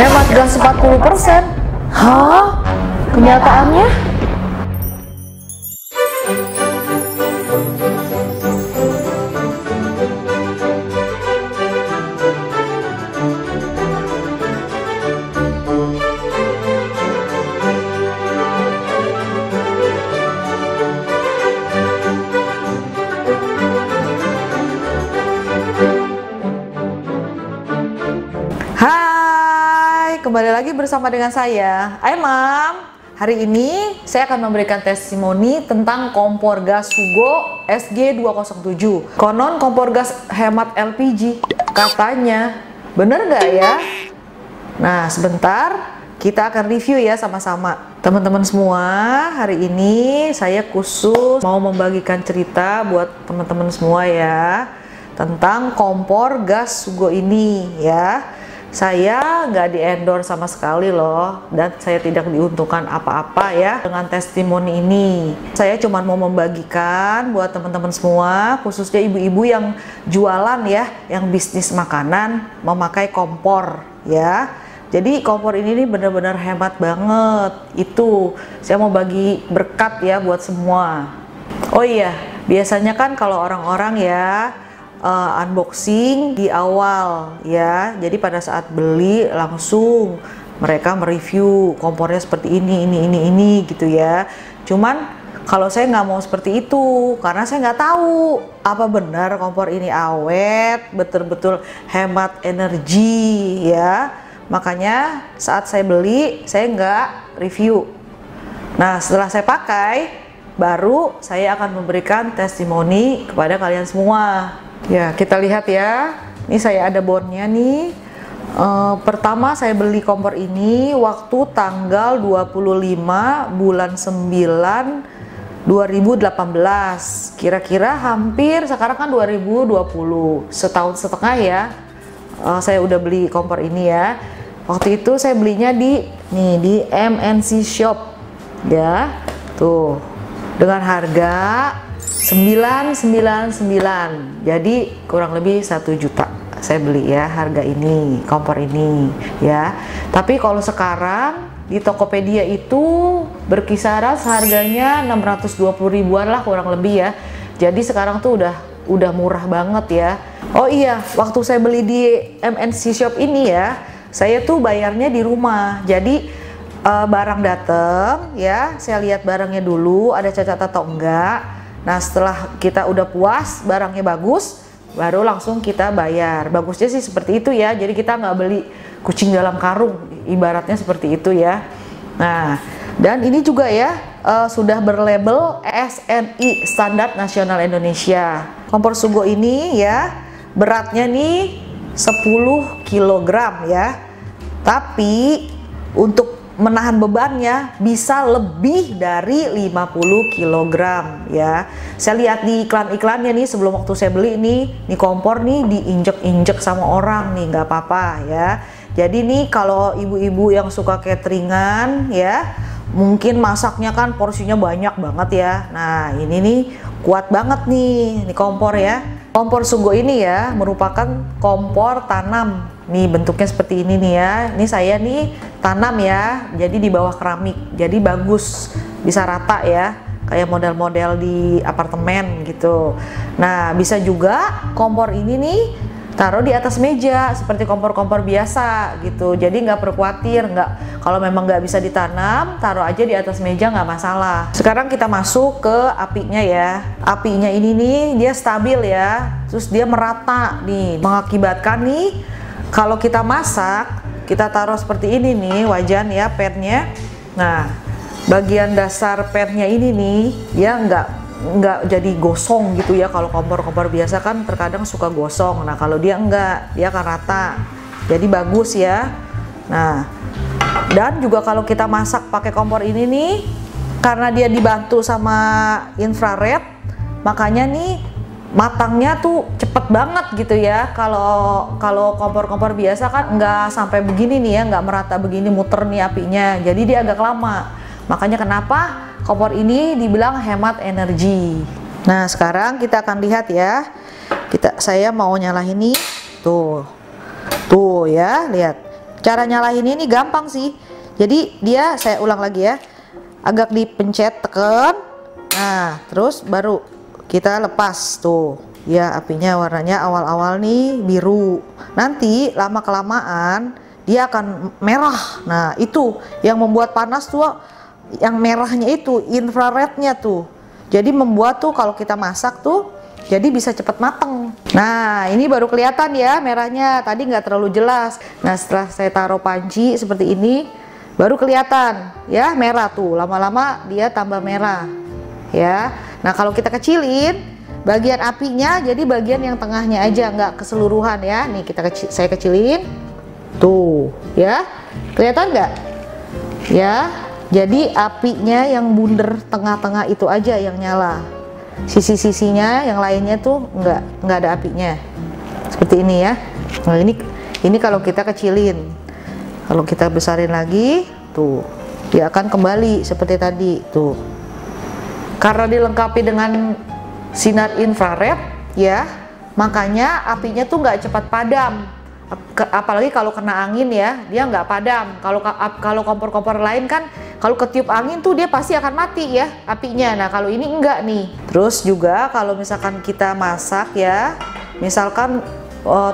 Hemat gas 40%. Hah? Kenyataannya? Hai, kembali lagi bersama dengan saya, Aimam. Hari ini saya akan memberikan testimoni tentang kompor gas Sugo SG207. Konon kompor gas hemat LPG, katanya. Bener nggak ya? Nah, sebentar kita akan review ya sama-sama. Teman-teman semua, hari ini saya khusus mau membagikan cerita buat teman-teman semua ya, tentang kompor gas Sugo ini ya. Saya nggak di-endorse sama sekali loh, dan saya tidak diuntungkan apa-apa ya dengan testimoni ini. Saya cuma mau membagikan buat teman-teman semua, khususnya ibu-ibu yang jualan ya, yang bisnis makanan, memakai kompor ya. Jadi kompor ini nih benar-benar hemat banget. Itu saya mau bagi berkat ya buat semua. Oh iya, biasanya kan kalau orang-orang ya unboxing di awal ya, jadi pada saat beli langsung mereka mereview kompornya seperti ini gitu ya. Cuman kalau saya nggak mau seperti itu, karena saya nggak tahu apa benar kompor ini awet, betul-betul hemat energi ya. Makanya saat saya beli saya nggak review. Nah, setelah saya pakai baru saya akan memberikan testimoni kepada kalian semua. Ya, kita lihat ya. Ini saya ada bondnya nih. Pertama saya beli kompor ini waktu tanggal 25 bulan 9 2018. Kira-kira hampir sekarang kan 2020. Setahun setengah ya. Saya udah beli kompor ini ya. Waktu itu saya belinya di MNC Shop ya. Tuh. Dengan harga 999, jadi kurang lebih 1 juta saya beli ya harga ini, kompor ini ya. Tapi kalau sekarang di Tokopedia itu berkisaran harganya 620 ribuan lah kurang lebih ya. Jadi sekarang tuh udah murah banget ya. Oh iya, waktu saya beli di MNC Shop ini ya, saya tuh bayarnya di rumah. Jadi barang dateng ya, saya lihat barangnya dulu ada cacat atau enggak. Nah, setelah kita udah puas, barangnya bagus, baru langsung kita bayar. Bagusnya sih seperti itu ya, jadi kita nggak beli kucing dalam karung, ibaratnya seperti itu ya. Nah, dan ini juga ya, sudah berlabel SNI, Standar Nasional Indonesia. Kompor Sugo ini ya, beratnya nih 10 kg ya. Tapi untuk menahan bebannya bisa lebih dari 50 kg ya. Saya lihat di iklan-iklannya nih sebelum waktu saya beli nih kompor nih diinjek-injek sama orang nih, nggak apa-apa ya. Jadi nih kalau ibu-ibu yang suka cateringan ya, mungkin masaknya kan porsinya banyak banget ya. Nah, ini nih kuat banget nih kompor ya. Kompor Sugo ini ya merupakan kompor tanam. Nih bentuknya seperti ini nih ya. Ini saya nih tanam ya, jadi di bawah keramik, jadi bagus, bisa rata ya, kayak model-model di apartemen gitu. Nah, bisa juga kompor ini nih taruh di atas meja seperti kompor-kompor biasa gitu. Jadi nggak perlu khawatir, kalau memang nggak bisa ditanam, taruh aja di atas meja nggak masalah. Sekarang kita masuk ke apinya ya. Apinya ini nih dia stabil ya, terus dia merata nih, mengakibatkan nih kalau kita masak, kita taruh seperti ini nih wajan ya, pennya. Nah, bagian dasar pennya ini nih ya nggak jadi gosong gitu ya. Kalau kompor-kompor biasa kan terkadang suka gosong. Nah, kalau dia enggak, dia akan rata. Jadi bagus ya. Nah, dan juga kalau kita masak pakai kompor ini nih, karena dia dibantu sama infrared, makanya nih matangnya tuh cepet banget gitu ya. Kalau kompor-kompor biasa kan nggak sampai begini nih ya, nggak merata begini muter nih apinya, jadi dia agak lama. Makanya kenapa kompor ini dibilang hemat energi. Nah, sekarang kita akan lihat ya. Saya mau nyalain ini tuh ya, lihat Cara nyalain ini gampang sih. Jadi dia, saya ulang lagi ya, agak dipencet, tekan, nah terus baru kita lepas tuh ya. Apinya warnanya awal-awal nih biru, nanti lama kelamaan dia akan merah. Nah itu yang membuat panas tuh, yang merahnya itu infrarednya tuh, jadi membuat tuh kalau kita masak tuh jadi bisa cepat mateng. Nah ini baru kelihatan ya merahnya, tadi nggak terlalu jelas. Nah setelah saya taruh panci seperti ini baru kelihatan ya merah tuh, lama-lama dia tambah merah ya. Nah kalau kita kecilin bagian apinya, jadi bagian yang tengahnya aja, nggak keseluruhan ya. Nih saya kecilin tuh ya, kelihatan nggak ya. Jadi apinya yang bunder tengah-tengah itu aja yang nyala, sisi-sisinya yang lainnya tuh nggak ada apinya, seperti ini ya. Nah ini kalau kita kecilin. Kalau kita besarin lagi tuh dia akan kembali seperti tadi tuh, karena dilengkapi dengan sinar infrared ya, makanya apinya tuh nggak cepat padam. Apalagi kalau kena angin ya, dia nggak padam. Kalau kompor-kompor lain kan kalau ketiup angin tuh dia pasti akan mati ya apinya. Nah kalau ini enggak nih. Terus juga kalau misalkan kita masak ya, misalkan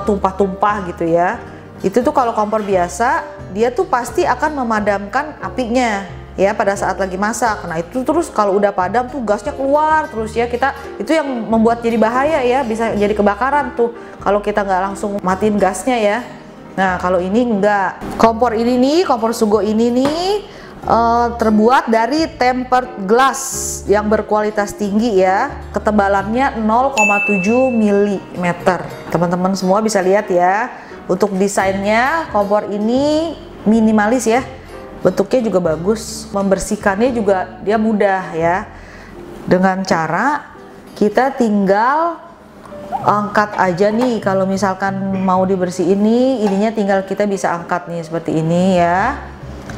tumpah-tumpah gitu ya, itu tuh kalau kompor biasa dia tuh pasti akan memadamkan apinya ya pada saat lagi masak. Nah itu terus kalau udah padam tuh gasnya keluar terus ya, kita itu yang membuat jadi bahaya ya, bisa jadi kebakaran tuh kalau kita nggak langsung matiin gasnya ya. Nah kalau ini enggak. Kompor ini nih, kompor Sugo ini nih terbuat dari tempered glass yang berkualitas tinggi ya, ketebalannya 0,7 mm. Teman-teman semua bisa lihat ya. Untuk desainnya kompor ini minimalis ya, bentuknya juga bagus, membersihkannya juga dia mudah ya. Dengan cara kita tinggal angkat aja nih, kalau misalkan mau dibersihin nih, ininya tinggal kita bisa angkat nih seperti ini ya.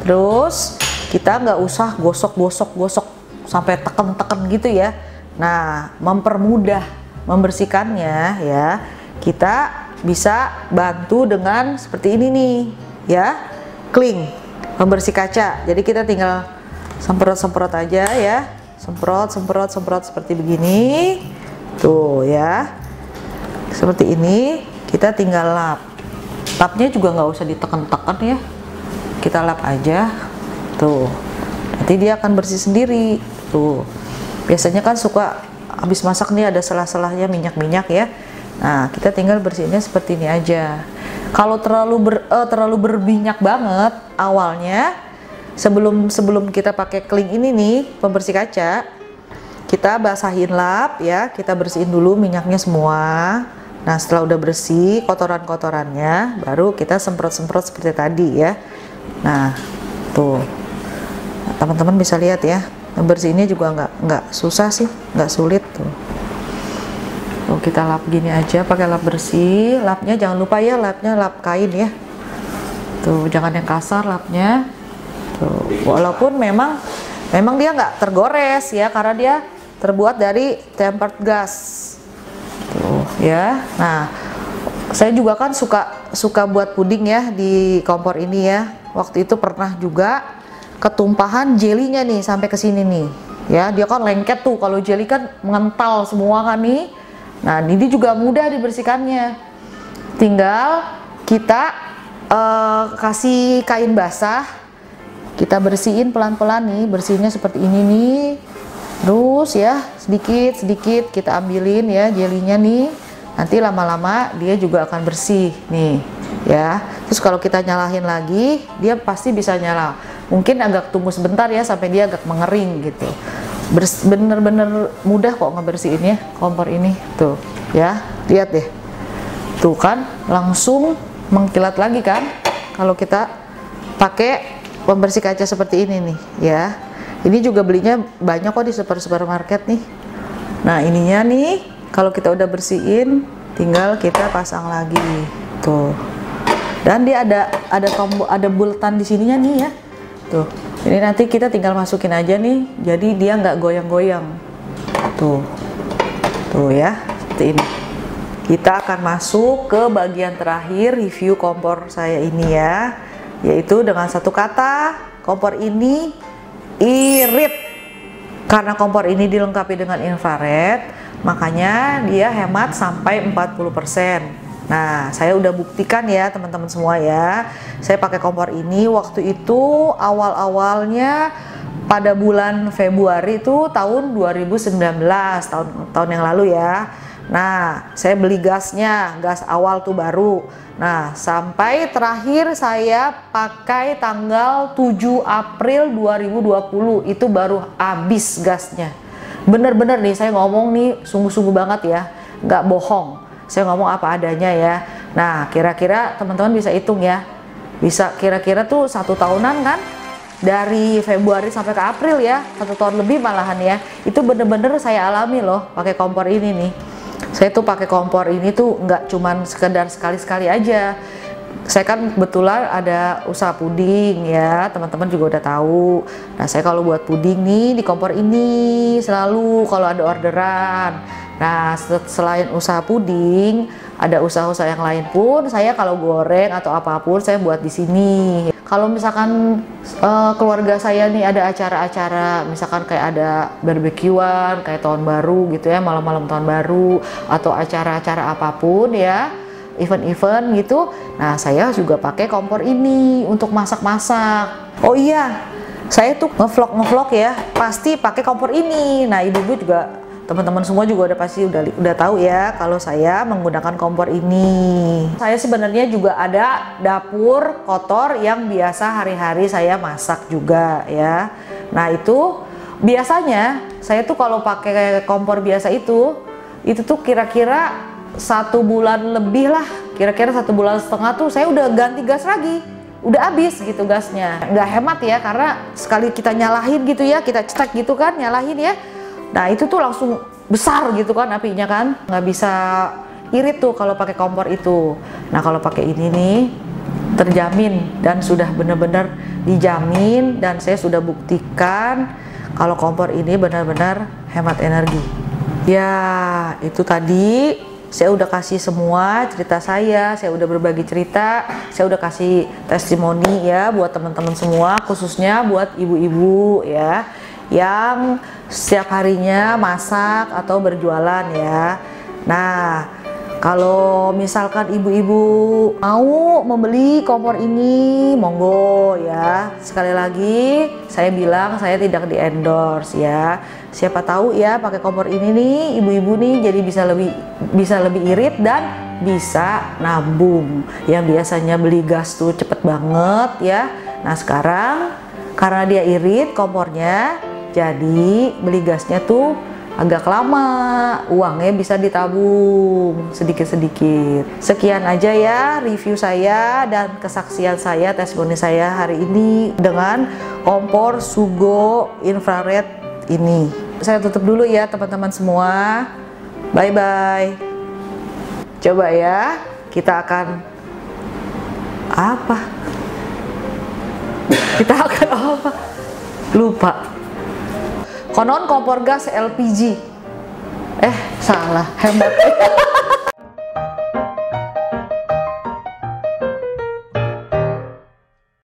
Terus kita nggak usah gosok sampai teken-teken gitu ya. Nah mempermudah membersihkannya ya, kita bisa bantu dengan seperti ini nih ya, kling pembersih kaca. Jadi kita tinggal semprot aja ya, semprot seperti begini tuh ya, seperti ini. Kita tinggal lapnya juga nggak usah ditekan-tekan ya, kita lap aja tuh, nanti dia akan bersih sendiri tuh. Biasanya kan suka habis masak nih ada selah-selahnya minyak ya. Nah kita tinggal bersihinnya seperti ini aja. Kalau terlalu berminyak banget awalnya, sebelum kita pakai kling ini nih pembersih kaca, kita basahin lap ya, kita bersihin dulu minyaknya semua. Nah setelah udah bersih kotoran-kotorannya, baru kita semprot-semprot seperti tadi ya. Nah tuh teman-teman bisa lihat ya, bersihinnya juga nggak susah sih, nggak sulit tuh. Tuh kita lap gini aja pakai lap bersih. Lapnya jangan lupa ya, lapnya lap kain ya. Tuh jangan yang kasar lapnya. Tuh walaupun memang dia nggak tergores ya, karena dia terbuat dari tempered glass. Tuh ya. Nah saya juga kan suka buat puding ya di kompor ini ya. Waktu itu pernah juga ketumpahan jelinya nih sampai ke sini nih ya. Dia kan lengket tuh, kalau jeli kan mengental semua kan nih. Nah ini juga mudah dibersihkannya, tinggal kita kasih kain basah, kita bersihin pelan-pelan nih, bersihnya seperti ini nih. Terus ya sedikit kita ambilin ya jelinya nih, nanti lama-lama dia juga akan bersih nih ya. Terus kalau kita nyalahin lagi, dia pasti bisa nyala. Mungkin agak tunggu sebentar ya sampai dia agak mengering gitu. Bener-bener mudah kok ngebersihinnya kompor ini tuh ya, lihat deh tuh kan langsung mengkilat lagi kan kalau kita pakai pembersih kaca seperti ini nih ya. Ini juga belinya banyak kok di supermarket nih. Nah ininya nih kalau kita udah bersihin tinggal kita pasang lagi tuh, dan dia ada tombol, ada bulatan di sininya nih ya tuh. Ini nanti kita tinggal masukin aja nih, jadi dia nggak goyang-goyang tuh ya, seperti ini. Kita akan masuk ke bagian terakhir review kompor saya ini ya. yaitu dengan satu kata, kompor ini irit. Karena kompor ini dilengkapi dengan infrared, makanya dia hemat sampai 40%. Nah, saya udah buktikan ya teman-teman semua ya. Saya pakai kompor ini waktu itu awal-awalnya pada bulan Februari itu tahun 2019, tahun yang lalu ya. Nah, saya beli gasnya, gas awal tuh baru. Nah, sampai terakhir saya pakai tanggal 7 April 2020 itu baru habis gasnya. Bener-bener nih saya ngomong nih sungguh-sungguh banget ya, nggak bohong. Saya ngomong apa adanya ya. Nah, kira-kira teman-teman bisa hitung ya. Bisa kira-kira tuh 1 tahunan kan? Dari Februari sampai ke April ya, 1 tahun lebih malahan ya. Itu bener-bener saya alami loh pakai kompor ini nih. Saya tuh pakai kompor ini tuh nggak cuman sekedar sekali-sekali aja. Saya kan kebetulan ada usaha puding ya, teman-teman juga udah tahu. Nah, saya kalau buat puding nih di kompor ini selalu kalau ada orderan. Nah, selain usaha puding, ada usaha-usaha yang lain pun saya kalau goreng atau apapun saya buat di sini. Kalau misalkan keluarga saya nih ada acara-acara, misalkan kayak ada barbekyuan, kayak tahun baru gitu ya, malam-malam tahun baru, atau acara-acara apapun ya, event-event gitu. Nah, saya juga pakai kompor ini untuk masak-masak. Oh iya, saya tuh ngevlog ya, pasti pakai kompor ini. Nah, ibu-ibu juga, teman-teman semua juga udah pasti udah tahu ya kalau saya menggunakan kompor ini. Saya sebenarnya juga ada dapur kotor yang biasa hari-hari saya masak juga ya. Nah, itu biasanya saya tuh kalau pakai kompor biasa itu tuh kira-kira 1 bulan lebih lah, kira-kira 1,5 bulan tuh saya udah ganti gas lagi. Udah habis gitu gasnya. Nggak hemat ya, karena sekali kita nyalahin gitu ya, kita cetak gitu kan, nyalahin ya. Nah, itu tuh langsung besar gitu kan apinya kan, nggak bisa irit tuh kalau pakai kompor itu. Nah, kalau pakai ini nih terjamin dan sudah benar-benar dijamin, dan saya sudah buktikan kalau kompor ini benar-benar hemat energi. Ya, itu tadi saya udah kasih semua cerita saya udah berbagi cerita, saya udah kasih testimoni ya buat teman-teman semua, khususnya buat ibu-ibu ya yang setiap harinya masak atau berjualan ya. Nah, kalau misalkan ibu-ibu mau membeli kompor ini, monggo ya. Sekali lagi saya bilang saya tidak di endorse ya. Siapa tahu ya pakai kompor ini nih ibu-ibu nih jadi bisa lebih irit dan bisa nabung. Yang biasanya beli gas tuh cepet banget ya. Nah, sekarang karena dia irit kompornya, jadi beli gasnya tuh agak lama, uangnya bisa ditabung sedikit-sedikit. Sekian aja ya review saya dan kesaksian saya, testimoni saya hari ini dengan kompor Sugo infrared ini. Saya tutup dulu ya teman-teman semua. Bye-bye. Coba ya, kita akan apa? Kita akan apa? Lupa. Konon kompor gas LPG. Salah, hemat.